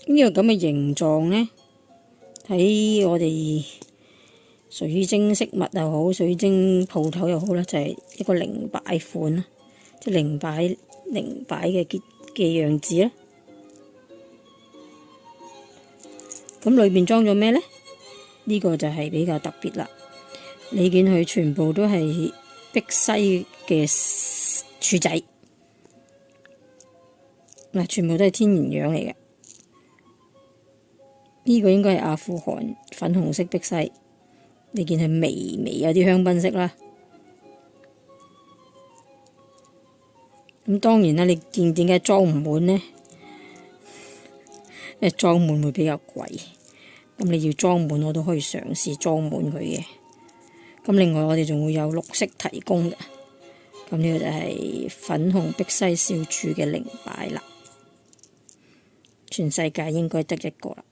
呢個咁嘅形狀呢，喺我哋水晶飾物又好，水晶鋪頭又好啦，就係一個靈擺款啦，即係靈擺嘅樣子啦。咁裏面裝咗咩呢？呢個就係比較特別啦。你見佢全部都係碧璽嘅柱仔，嗱，全部都係天然樣嚟嘅。呢個應該係阿富汗粉紅色碧璽，你見佢微微有啲香檳色啦。咁當然啦，你見點解裝唔滿呢？因為裝滿會比較貴。咁你要裝滿，我都可以嘗試裝滿佢嘅。咁另外我哋仲會有綠色提供嘅。咁呢個就係粉紅碧璽小柱嘅靈擺啦。全世界應該得一個啦。